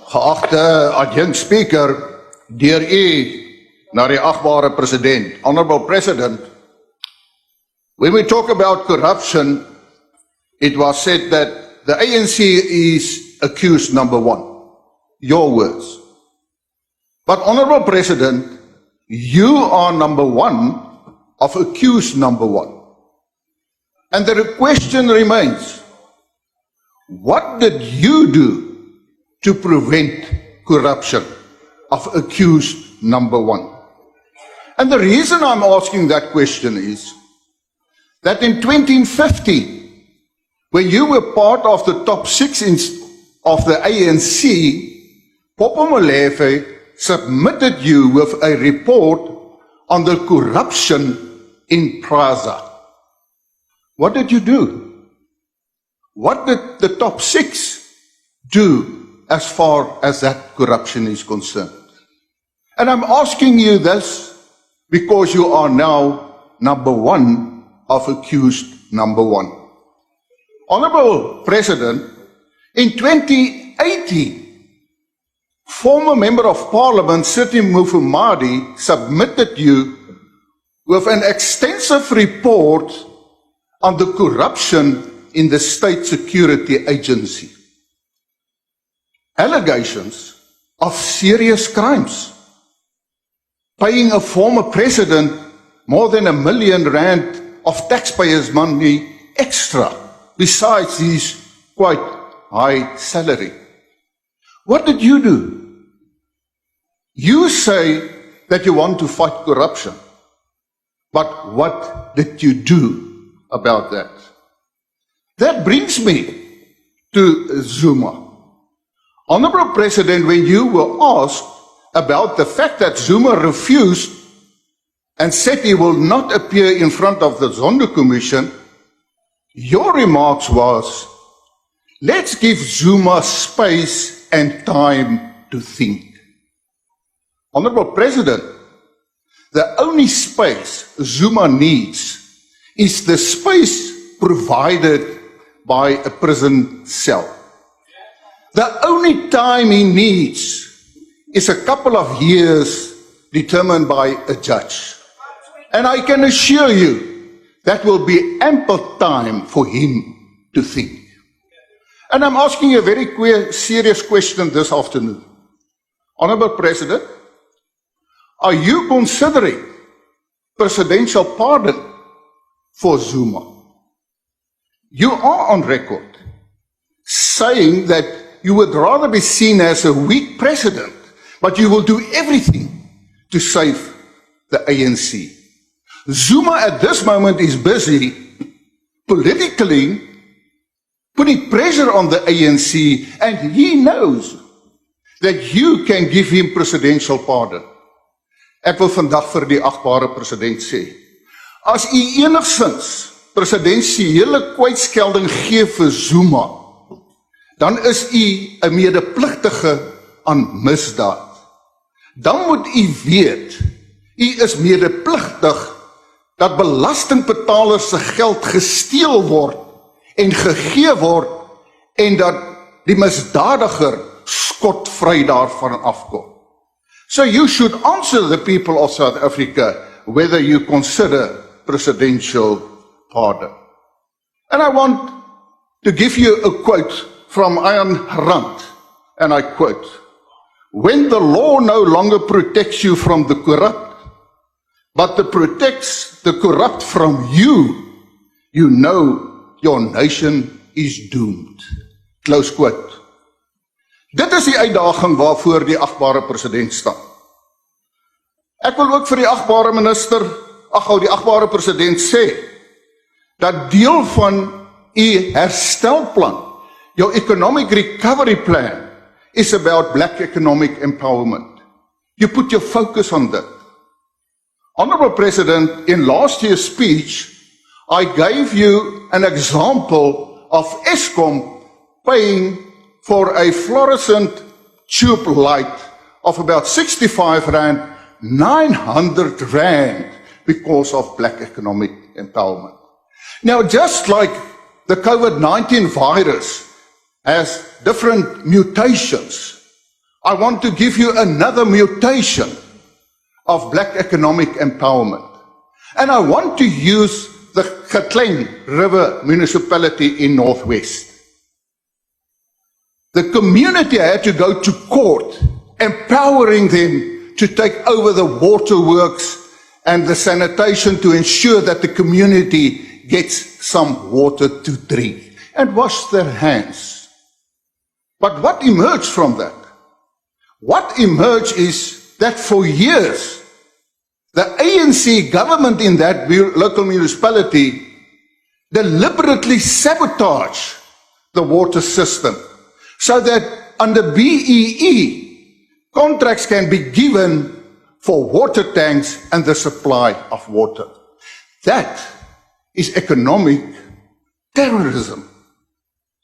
Geachte adjunct speaker, deur u na die agbare president. Honorable President, when we talk about corruption, it was said that the ANC is accused number one. Your words. But Honorable President, you are number one of accused number one. And the question remains, what did you do to prevent corruption of accused number one? And the reason I'm asking that question is that in 2015, when you were part of the top 6 of the ANC, Popo Molefe submitted you with a report on the corruption in Praza. What did you do? What did the top 6 do as far as that corruption is concerned? And I'm asking you this because you are now number one of accused number one. Honorable President, in 2018, former Member of Parliament Siti Mufumadi submitted you with an extensive report on the corruption in the State Security Agency. Allegations of serious crimes, paying a former president more than R1 million of taxpayers' money extra, besides his quite high salary. What did you do? You say that you want to fight corruption, but what did you do about that? That brings me to Zuma. Honorable President, when you were asked about the fact that Zuma refused and said he will not appear in front of the Zondo Commission, your remarks was, let's give Zuma space and time to think. Honorable President, the only space Zuma needs is the space provided by a prison cell. The only time he needs is a couple of years determined by a judge. And I can assure you that will be ample time for him to think. And I'm asking you a very serious question this afternoon. Honorable President, are you considering presidential pardon for Zuma? You are on record saying that you would rather be seen as a weak president, but you will do everything to save the ANC. Zuma at this moment is busy politically putting pressure on the ANC, and he knows that you can give him presidential pardon. Ek wil vandag vir die agbare president sê, as u enigstens presidensiële kwytskelding gee vir Zuma, dan is u 'n medepligtige aan misdaad. Dan moet u weet, u is medepligtig dat belastingbetalers se geld gesteel word en gegee word en dat die misdadiger skotvry daarvan afkom. So you should answer the people of South Africa whether you consider presidential pardon. And I want to give you a quote from Ayn Rand, and I quote, "When the law no longer protects you from the corrupt, but it protects the corrupt from you, you know your nation is doomed." Close quote. Dit is die uitdaging waarvoor die agbare president staan. Ek wil ook vir die agbare minister, die agbare president sê, dat deel van u herstelplan, your economic recovery plan, is about black economic empowerment. You put your focus on that. Honorable President, in last year's speech, I gave you an example of Eskom paying for a fluorescent tube light of about 65 rand, 900 rand because of black economic empowerment. Now, just like the COVID-19 virus has different mutations, I want to give you another mutation of black economic empowerment. And I want to use the Gauteng River municipality in Northwest. The community had to go to court, empowering them to take over the waterworks and the sanitation to ensure that the community gets some water to drink and wash their hands. But what emerged from that? What emerged is that for years, the ANC government in that local municipality deliberately sabotaged the water system so that under BEE, contracts can be given for water tanks and the supply of water. That is economic terrorism.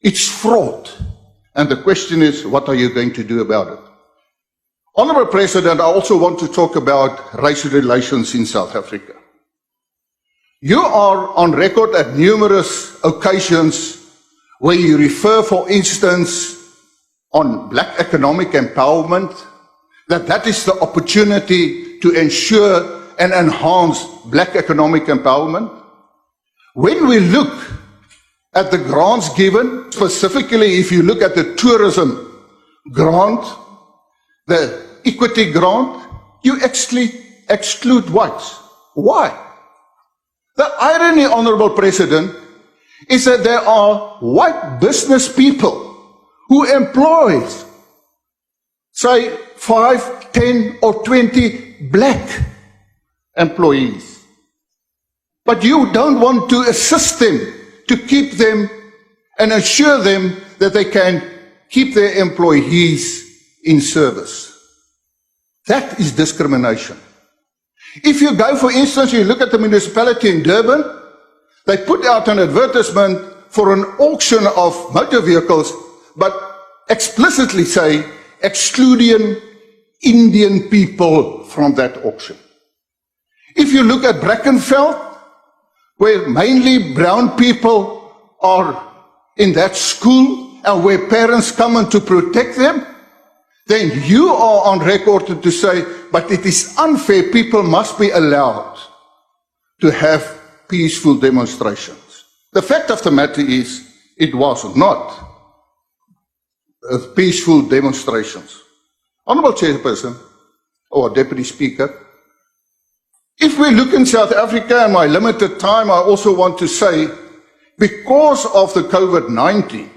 It's fraud. And the question is, what are you going to do about it? Honourable President, I also want to talk about racial relations in South Africa. You are on record at numerous occasions where you refer, for instance, on black economic empowerment, that is the opportunity to ensure and enhance black economic empowerment. When we look at the grants given, specifically if you look at the tourism grant, the equity grant, you exclude whites. Why? The irony, Honourable President, is that there are white business people who employ, say, 5, 10 or 20 black employees. But you don't want to assist them to keep them and assure them that they can keep their employees in service. That is discrimination. If you go, for instance, you look at the municipality in Durban, they put out an advertisement for an auction of motor vehicles, but explicitly say excluding Indian people from that auction. If you look at Brackenfell, where mainly brown people are in that school and where parents come in to protect them, then you are on record to say, but it is unfair, people must be allowed to have peaceful demonstrations. The fact of the matter is, it was not peaceful demonstrations. Honourable Chairperson, or Deputy Speaker, if we look in South Africa, in my limited time, I also want to say, because of the COVID-19,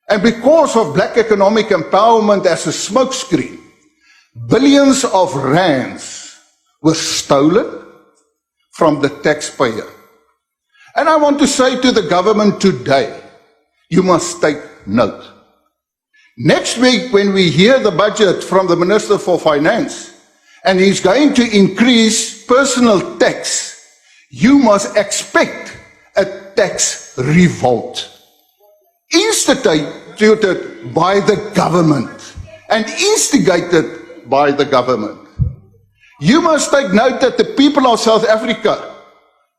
and because of black economic empowerment as a smokescreen, billions of rands were stolen from the taxpayer. And I want to say to the government today, you must take note. Next week, when we hear the budget from the Minister for Finance, and he's going to increase personal tax, you must expect a tax revolt, instituted by the government and instigated by the government. You must take note that the people of South Africa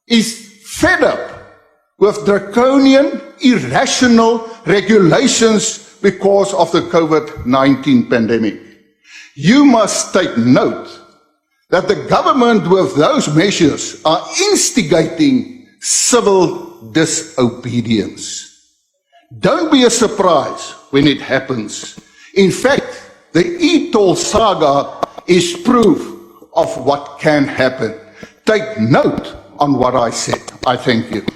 is fed up with draconian, irrational regulations because of the COVID-19 pandemic. You must take note that the government with those measures are instigating civil disobedience. Don't be surprised when it happens. In fact, the e-toll saga is proof of what can happen. Take note on what I said. I thank you.